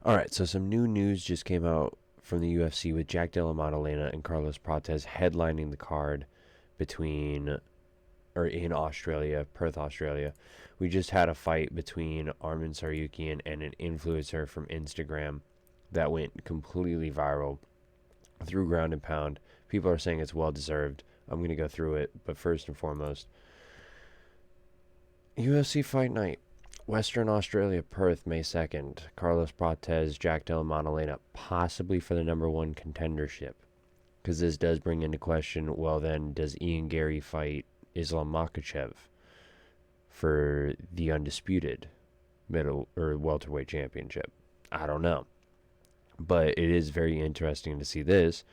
All right, so some new news just came out from the UFC with Jack Della Maddalena and Carlos Prates headlining the card between or in Australia, Perth, Australia. We just had a fight between Arman Saryukian and an influencer from Instagram that went completely viral through ground and pound. People are saying it's well deserved. I'm going to go through it, but first and foremost, UFC Fight Night. Western Australia, Perth, May 2nd. Carlos Prates, Jack Della Maddalena, possibly for the number one contendership. Because this does bring into question, well then, does Ian Gary fight Islam Makhachev for the undisputed middle or welterweight championship? I don't know. But it is very interesting to see this.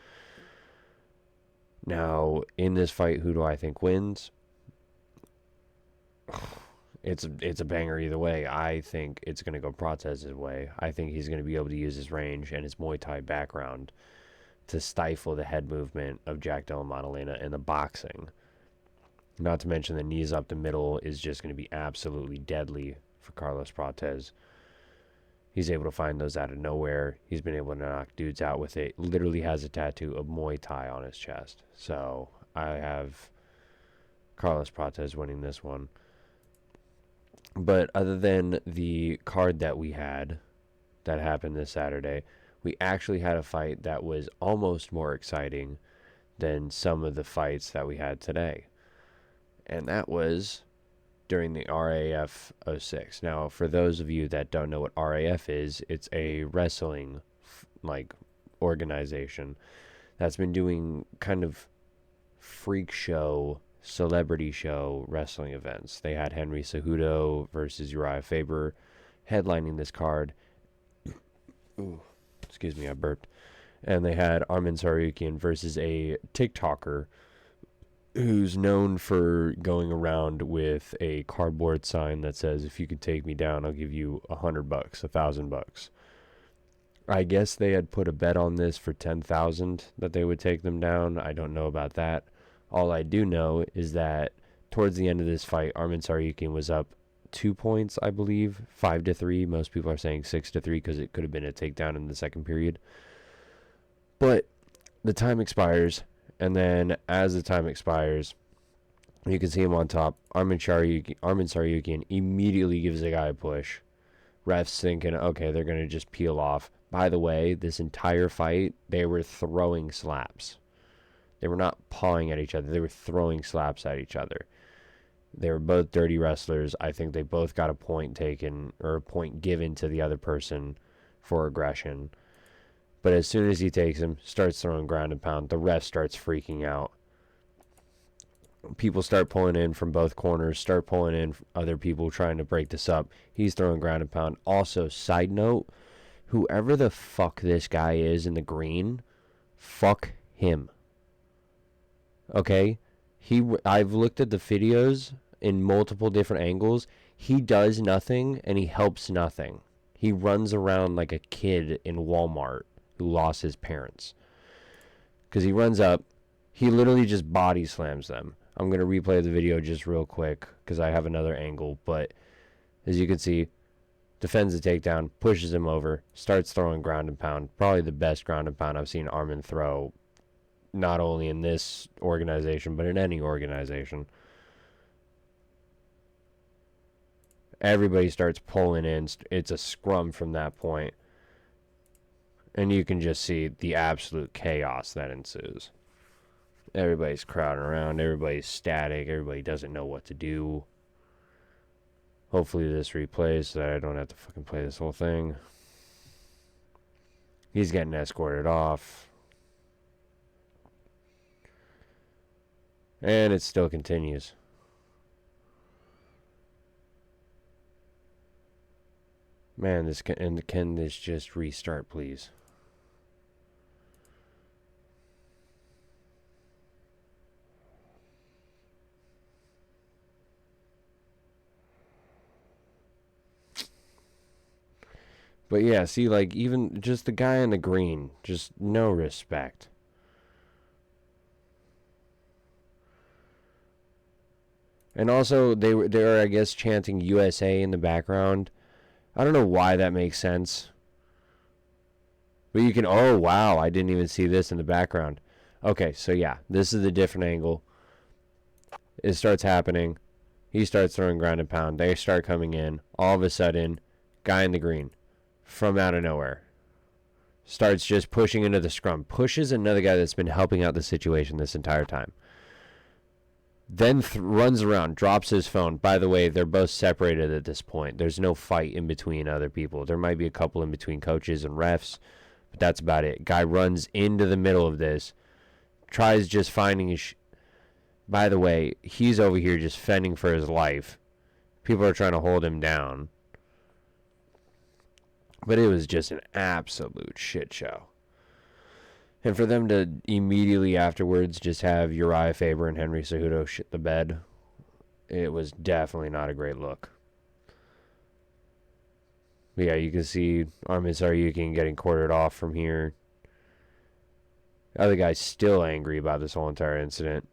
Now, in this fight, who do I think wins? It's a banger either way. I think it's going to go Prates' way. I think he's going to be able to use his range and his Muay Thai background to stifle the head movement of Jack Della Maddalena and the boxing. Not to mention the knees up the middle is just going to be absolutely deadly for Carlos Prates. He's able to find those out of nowhere. He's been able to knock dudes out with it. Literally has a tattoo of Muay Thai on his chest. So I have Carlos Prates winning this one. But other than the card that we had that happened this Saturday, we actually had a fight that was almost more exciting than some of the fights that we had today. And that was during the RAF 06. Now, for those of you that don't know what RAF is, it's a wrestling organization that's been doing kind of freak show, celebrity show wrestling events. They had Henry Cejudo versus Uriah Faber headlining this card. Ooh, excuse me, I burped. And they had Arman Saryukian versus a TikToker who's known for going around with a cardboard sign that says, "If you could take me down, I'll give you $100, $1,000." I guess they had put a bet on this for 10,000 that they would take them down. I don't know about that. All I do know is that towards the end of this fight, Arman Saryukian was up 2 points, I believe, 5-3. Most people are saying 6-3 because it could have been a takedown in the second period. But the time expires, and then as the time expires, you can see him on top. Arman Saryukian immediately gives the guy a push. Refs thinking, okay, they're going to just peel off. By the way, this entire fight, they were throwing slaps. They were not pawing at each other. They were throwing slaps at each other. They were both dirty wrestlers. I think they both got a point taken or a point given to the other person for aggression. But as soon as he takes him, starts throwing ground and pound, the ref starts freaking out. People start pulling in from both corners, start pulling in other people trying to break this up. He's throwing ground and pound. Also, side note, whoever the fuck this guy is in the green, fuck him. Okay? I've looked at the videos in multiple different angles. He does nothing and he helps nothing. He runs around like a kid in Walmart who lost his parents. Because he runs up, he literally just body slams them. I'm going to replay the video just real quick because I have another angle. But as you can see, defends the takedown, pushes him over, starts throwing ground and pound. Probably the best ground and pound I've seen Arman throw, not only in this organization, but in any organization. Everybody starts pulling in. It's a scrum from that point. And you can just see the absolute chaos that ensues. Everybody's crowding around. Everybody's static. Everybody doesn't know what to do. Hopefully this replays so that I don't have to fucking play this whole thing. He's getting escorted off. And it still continues. Man, can this just restart, please? But yeah, see, like, even just the guy in the green, just no respect. And also, they were, I guess, chanting USA in the background. I don't know why that makes sense. But you can, oh, wow, I didn't even see this in the background. Okay, so yeah, this is a different angle. It starts happening. He starts throwing ground and pound. They start coming in. All of a sudden, guy in the green, from out of nowhere, starts just pushing into the scrum. Pushes another guy that's been helping out the situation this entire time. Then runs around, drops his phone. By the way, they're both separated at this point. There's no fight in between other people. There might be a couple in between coaches and refs, but that's about it. Guy runs into the middle of this, tries just finding his... By the way, he's over here just fending for his life. People are trying to hold him down. But it was just an absolute shit show. And for them to immediately afterwards just have Uriah Faber and Henry Cejudo shit the bed, it was definitely not a great look. But yeah, you can see Arman Saryukin getting quartered off from here. The other guy's still angry about this whole entire incident.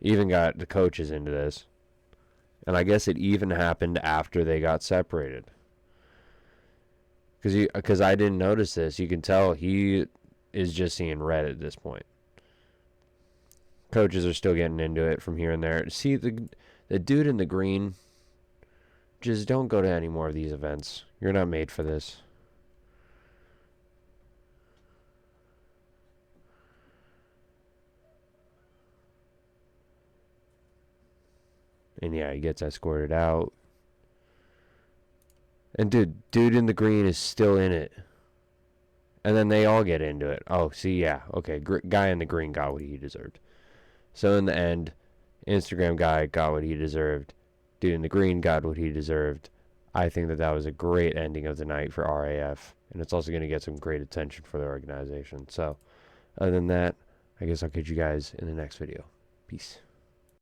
Even got the coaches into this. And I guess it even happened after they got separated. Because I didn't notice this. You can tell he is just seeing red at this point. Coaches are still getting into it from here and there. See, the dude in the green, just don't go to any more of these events. You're not made for this. And yeah, he gets escorted out. And dude in the green is still in it. And then they all get into it. Oh, see, yeah. Okay, guy in the green got what he deserved. So in the end, Instagram guy got what he deserved. Dude in the green got what he deserved. I think that was a great ending of the night for RAF. And it's also going to get some great attention for the organization. So, other than that, I guess I'll catch you guys in the next video. Peace.